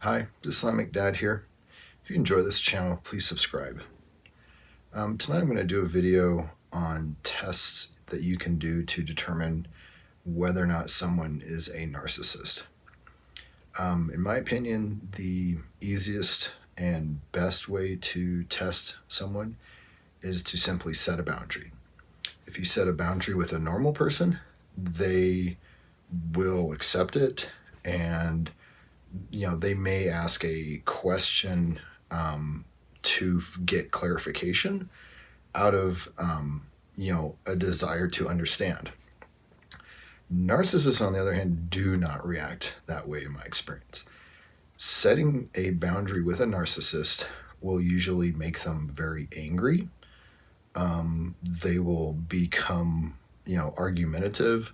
Hi, Islamic Dad here. If you enjoy this channel, please subscribe. Tonight I'm going to do a video on tests that you can do to determine whether or not someone is a narcissist. In my opinion, the easiest and best way to test someone is to simply set a boundary. If you set a boundary with a normal person, they will accept it, and they may ask a question to get clarification out of a desire to understand. Narcissists, on the other hand, do not react that way in my experience. Setting a boundary with a narcissist will usually make them very angry. They will become argumentative.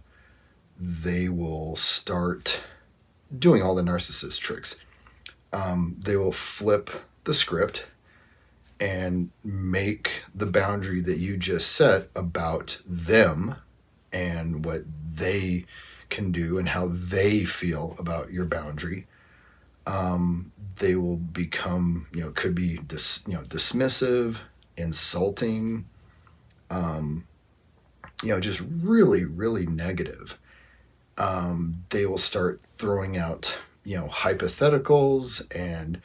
They will start doing all the narcissist tricks. They will flip the script and make the boundary that you just set about them and what they can do and how they feel about your boundary. They will become, could be dismissive, insulting, just really, really negative. They will start throwing out, hypotheticals and,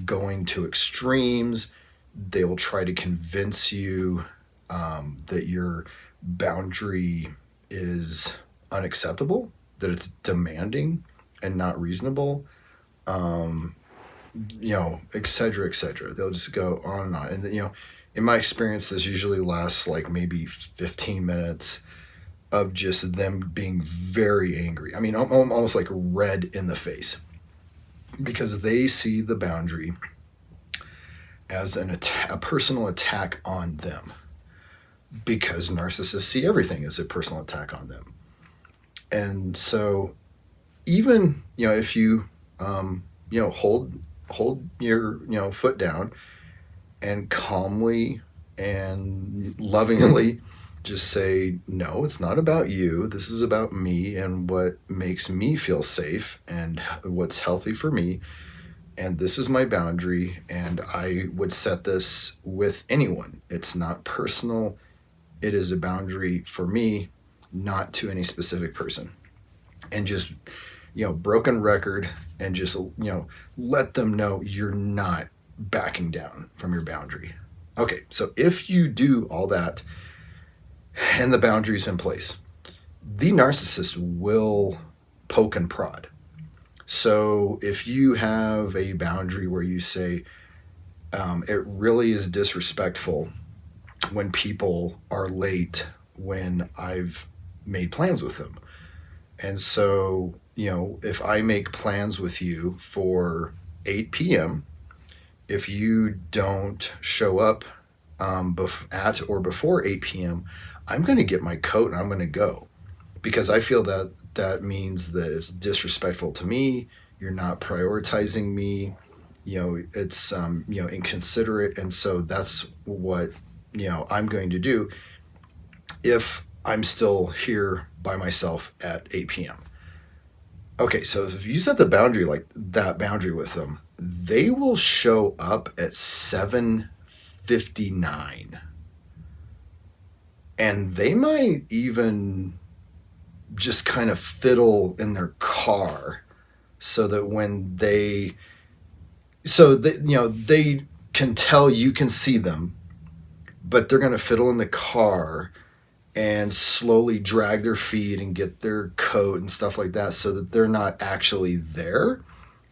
going to extremes. They will try to convince you that your boundary is unacceptable, that it's demanding and not reasonable, et cetera, et cetera. They'll just go on and on. And, in my experience, this usually lasts like maybe 15 minutes of just them being very angry. I mean, almost like red in the face, because they see the boundary as a personal attack on them, because narcissists see everything as a personal attack on them. And so even, if you, hold your, foot down and calmly and lovingly just say, no, it's not about you. This is about me and what makes me feel safe and what's healthy for me. And this is my boundary, and I would set this with anyone. It's not personal. It is a boundary for me, not to any specific person. And just, broken record, and just, let them know you're not backing down from your boundary. Okay, so if you do all that and the boundaries in place, the narcissist will poke and prod. So if you have a boundary where you say, it really is disrespectful when people are late when I've made plans with them. And so, if I make plans with you for 8 p.m., if you don't show up at or before 8 p.m., I'm going to get my coat and I'm going to go, because I feel that means that it's disrespectful to me. You're not prioritizing me. It's inconsiderate, and so that's what I'm going to do if I'm still here by myself at 8 p.m. Okay, so if you set the boundary like that boundary with them, they will show up at 7:59. And they might even just kind of fiddle in their car so that when they can tell you can see them, but they're going to fiddle in the car and slowly drag their feet and get their coat and stuff like that, so that they're not actually there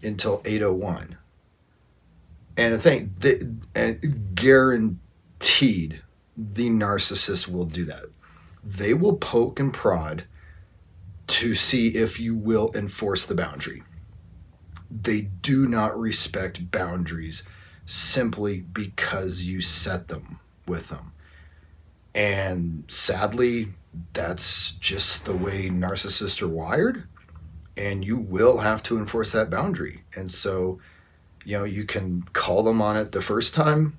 until 8:01. And I think guaranteed the narcissist will do that. They will poke and prod to see if you will enforce the boundary. They do not respect boundaries simply because you set them with them. And sadly, that's just the way narcissists are wired, and you will have to enforce that boundary. And so, you can call them on it the first time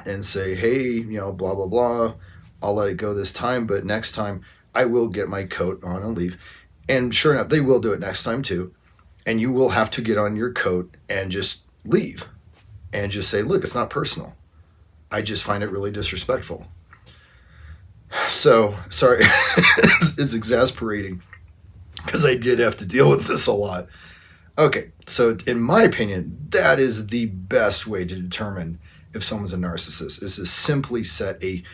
and say, hey, blah, blah, blah, I'll let it go this time, but next time I will get my coat on and leave. And sure enough, they will do it next time too. And you will have to get on your coat and just leave and just say, look, it's not personal. I just find it really disrespectful. So, sorry, it's exasperating because I did have to deal with this a lot. Okay, so in my opinion, that is the best way to determine if someone's a narcissist, is to simply set a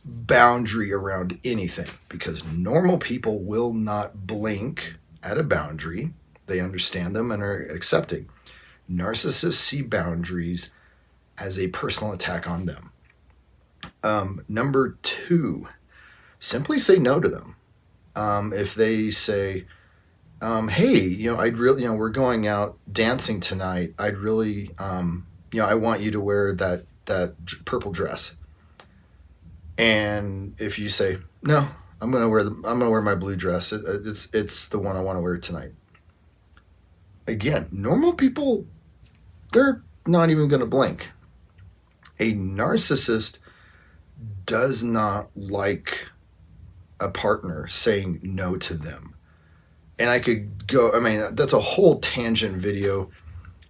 boundary around anything, because normal people will not blink at a boundary. They understand them and are accepting. Narcissists see boundaries as a personal attack on them. Number 2, simply say no to them. If they say, hey, I'd really, we're going out dancing tonight. I'd really, I want you to wear that purple dress. And if you say, no, I'm gonna wear my blue dress. It's the one I want to wear tonight. Again, normal people, they're not even gonna blink. A narcissist does not like a partner saying no to them. And I could go, that's a whole tangent video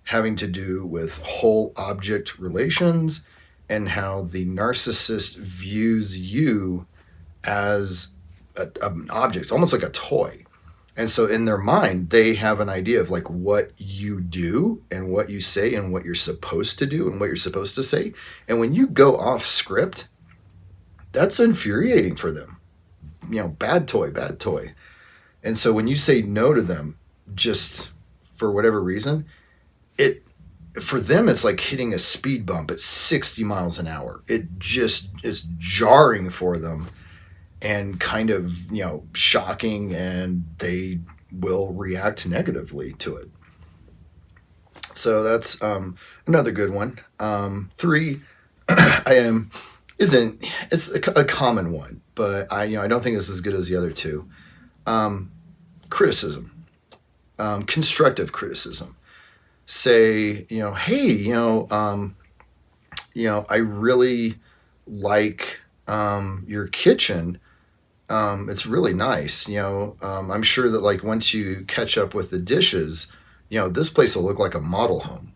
having to do with whole object relations and how the narcissist views you as an object, almost like a toy. And so in their mind, they have an idea of like what you do and what you say and what you're supposed to do and what you're supposed to say. And when you go off script, that's infuriating for them. Bad toy, bad toy. And so when you say no to them, just for whatever reason, for them, it's like hitting a speed bump at 60 miles an hour. It just is jarring for them and kind of, shocking, and they will react negatively to it. So that's another good one. 3, it's a common one, but I don't think it's as good as the other 2. Criticism, constructive criticism. Say, hey, I really like your kitchen. It's really nice. I'm sure that like once you catch up with the dishes, this place will look like a model home.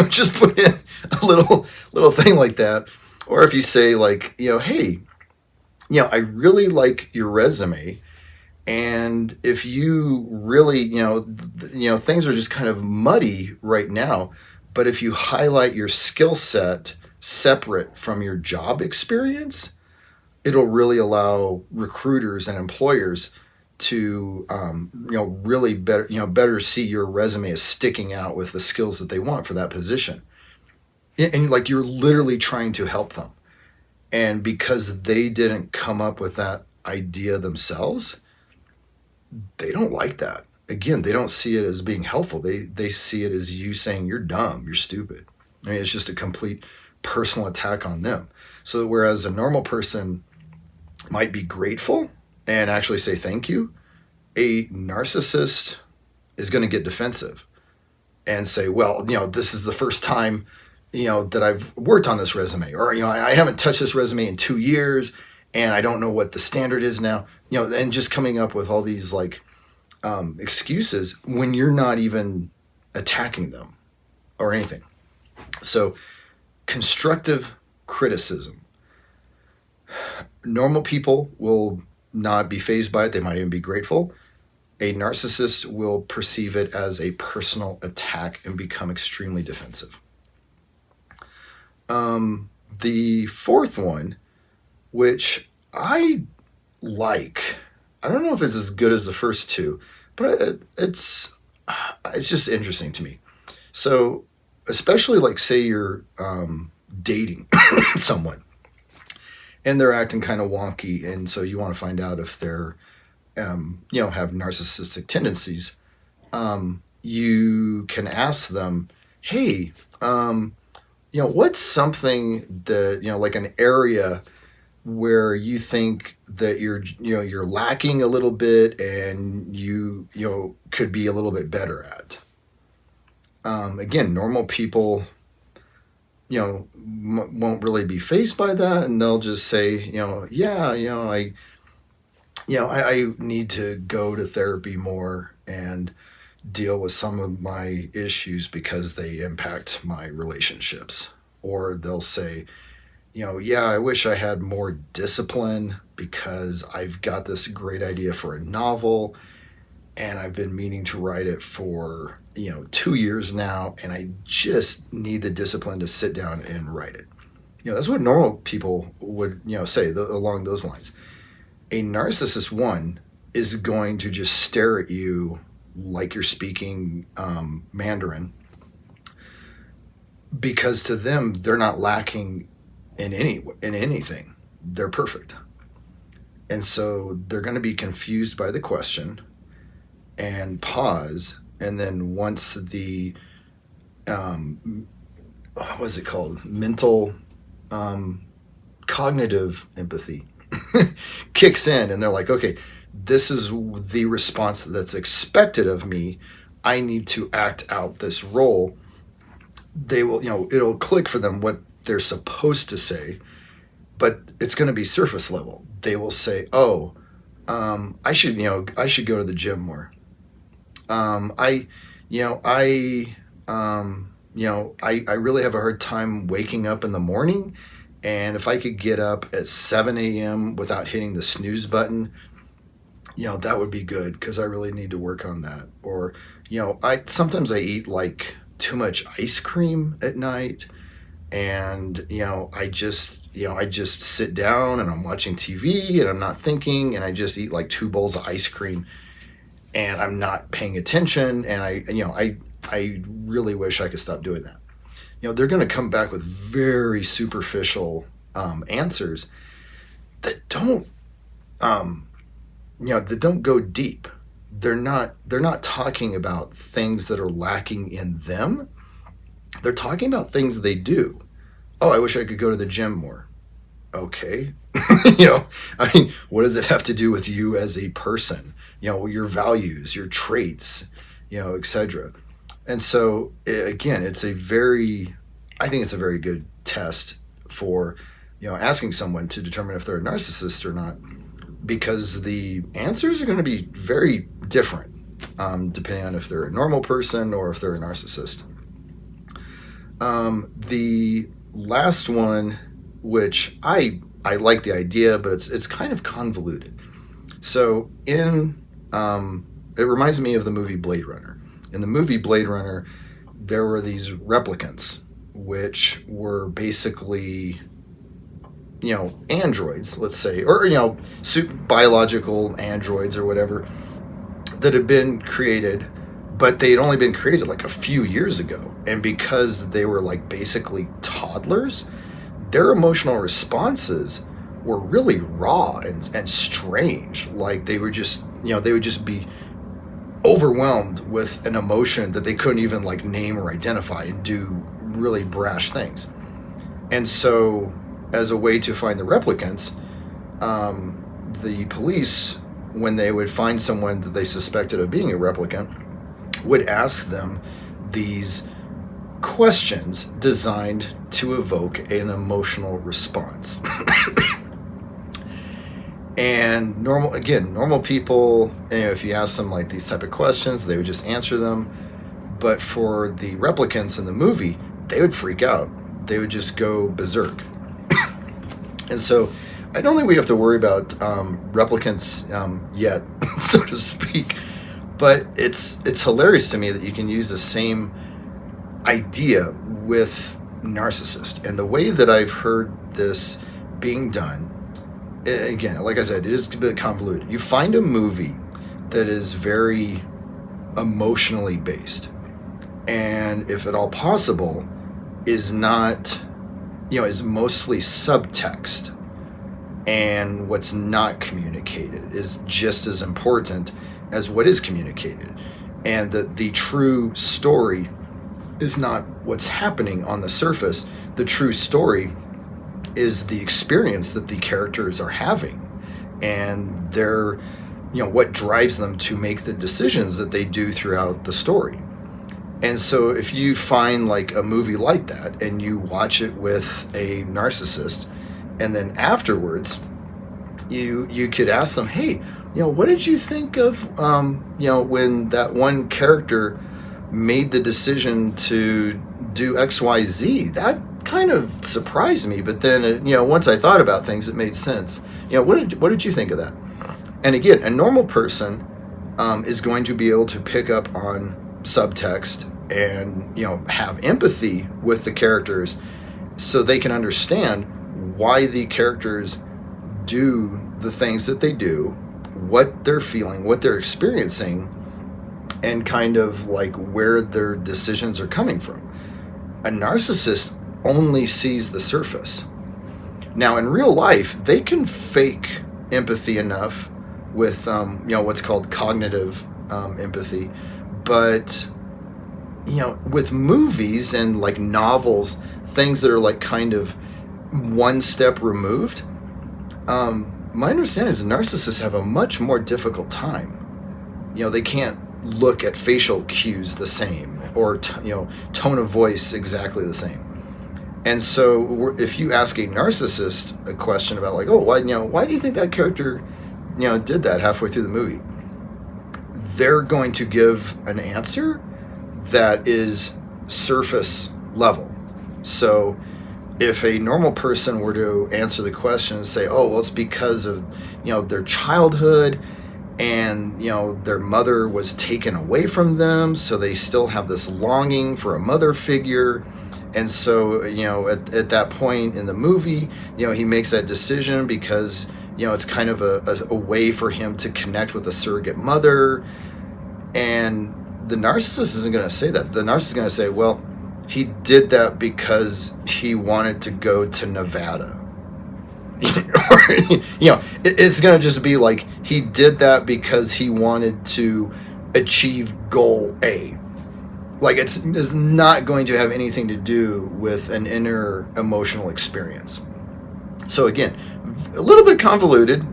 Just put in a little thing like that. Or if you say like, hey, I really like your resume. And if you really, things are just kind of muddy right now, but if you highlight your skill set separate from your job experience, it'll really allow recruiters and employers to, really better see your resume as sticking out with the skills that they want for that position. And like you're literally trying to help them. And because they didn't come up with that idea themselves, they don't like that. Again, they don't see it as being helpful. They see it as you saying you're dumb, you're stupid. It's just a complete personal attack on them. So whereas a normal person might be grateful and actually say thank you, a narcissist is going to get defensive and say, well, this is the first time, that I've worked on this resume, or, I haven't touched this resume in 2 years and I don't know what the standard is now, and just coming up with all these like excuses when you're not even attacking them or anything. So constructive criticism. Normal people will not be fazed by it. They might even be grateful. A narcissist will perceive it as a personal attack and become extremely defensive. The 4th one, which I like, I don't know if it's as good as the first 2, but it's just interesting to me. So especially like say you're dating someone and they're acting kind of wonky, and so you want to find out if they're have narcissistic tendencies. You can ask them, hey, what's something that, like an area where you think that you're lacking a little bit and you could be a little bit better at. Again, normal people, won't really be fazed by that, and they'll just say, I need to go to therapy more, and deal with some of my issues because they impact my relationships. Or they'll say, yeah, I wish I had more discipline because I've got this great idea for a novel and I've been meaning to write it for, 2 years now, and I just need the discipline to sit down and write it. That's what normal people would, say along those lines. A narcissist one is going to just stare at you like you're speaking Mandarin, because to them they're not lacking in anything. They're perfect, and so they're going to be confused by the question and pause, and then once the what's it called, mental cognitive empathy kicks in, and they're like, okay, this is the response that's expected of me. I need to act out this role. They will, it'll click for them what they're supposed to say, but it's going to be surface level. They will say, oh, I should go to the gym more. I really have a hard time waking up in the morning. And if I could get up at 7 a.m. without hitting the snooze button, that would be good, because I really need to work on that. Or, sometimes I eat like too much ice cream at night, and, I just sit down and I'm watching TV and I'm not thinking, and I just eat like 2 bowls of ice cream and I'm not paying attention. And I really wish I could stop doing that. They're going to come back with very superficial answers that don't, that don't go deep. They're not talking about things that are lacking in them. They're talking about things they do. Oh, I wish I could go to the gym more. Okay. What does it have to do with you as a person? Your values, your traits, etc. And so, again, I think it's a very good test for, asking someone to determine if they're a narcissist or not, because the answers are going to be very different, depending on if they're a normal person or if they're a narcissist. The last one, which I like the idea, but it's kind of convoluted. So it reminds me of the movie Blade Runner. In the movie Blade Runner, there were these replicants, which were basically, androids, let's say, or, biological androids or whatever, that had been created, but they had only been created like a few years ago. And because they were like basically toddlers, their emotional responses were really raw and strange. Like they would just be overwhelmed with an emotion that they couldn't even like name or identify, and do really brash things. And so, as a way to find the replicants, the police, when they would find someone that they suspected of being a replicant, would ask them these questions designed to evoke an emotional response. And normal people, if you ask them like these type of questions, they would just answer them. But for the replicants in the movie, they would freak out. They would just go berserk. And so I don't think we have to worry about replicants yet, so to speak. But it's hilarious to me that you can use the same idea with narcissist. And the way that I've heard this being done, again, like I said, it is a bit convoluted. You find a movie that is very emotionally based, and if at all possible, is not, is mostly subtext, and what's not communicated is just as important as what is communicated, and that the true story is not what's happening on the surface. The true story is the experience that the characters are having, and their, what drives them to make the decisions that they do throughout the story. And so if you find like a movie like that and you watch it with a narcissist, and then afterwards you could ask them, hey, what did you think of, when that one character made the decision to do XYZ? That kind of surprised me, but then, once I thought about things, it made sense. What did you think of that? And again, a normal person is going to be able to pick up on subtext and, have empathy with the characters so they can understand why the characters do the things that they do, what they're feeling, what they're experiencing, and kind of like where their decisions are coming from. A narcissist only sees the surface. Now, in real life, they can fake empathy enough with, what's called cognitive empathy, but with movies and like novels, things that are like kind of one step removed, my understanding is narcissists have a much more difficult time. They can't look at facial cues the same, or tone of voice exactly the same. And so if you ask a narcissist a question about like, oh, why do you think that character did that halfway through the movie, they're going to give an answer that is surface level. So if a normal person were to answer the question and say, oh, well, it's because of their childhood, and their mother was taken away from them, so they still have this longing for a mother figure. And so at that point in the movie, he makes that decision because it's kind of a way for him to connect with a surrogate mother. And the narcissist isn't going to say that. The narcissist is going to say, well, he did that because he wanted to go to Nevada. It's going to just be like, he did that because he wanted to achieve goal A. Like, it's not going to have anything to do with an inner emotional experience. So again, a little bit convoluted,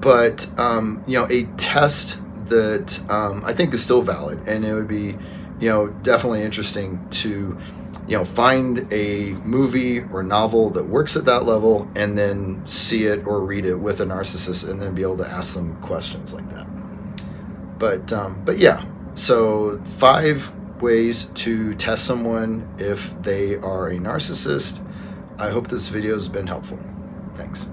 but a test that I think is still valid, and it would be definitely interesting to find a movie or novel that works at that level, and then see it or read it with a narcissist, and then be able to ask them questions like that. But yeah, so 5 ways to test someone if they are a narcissist. I hope this video has been helpful. Thanks.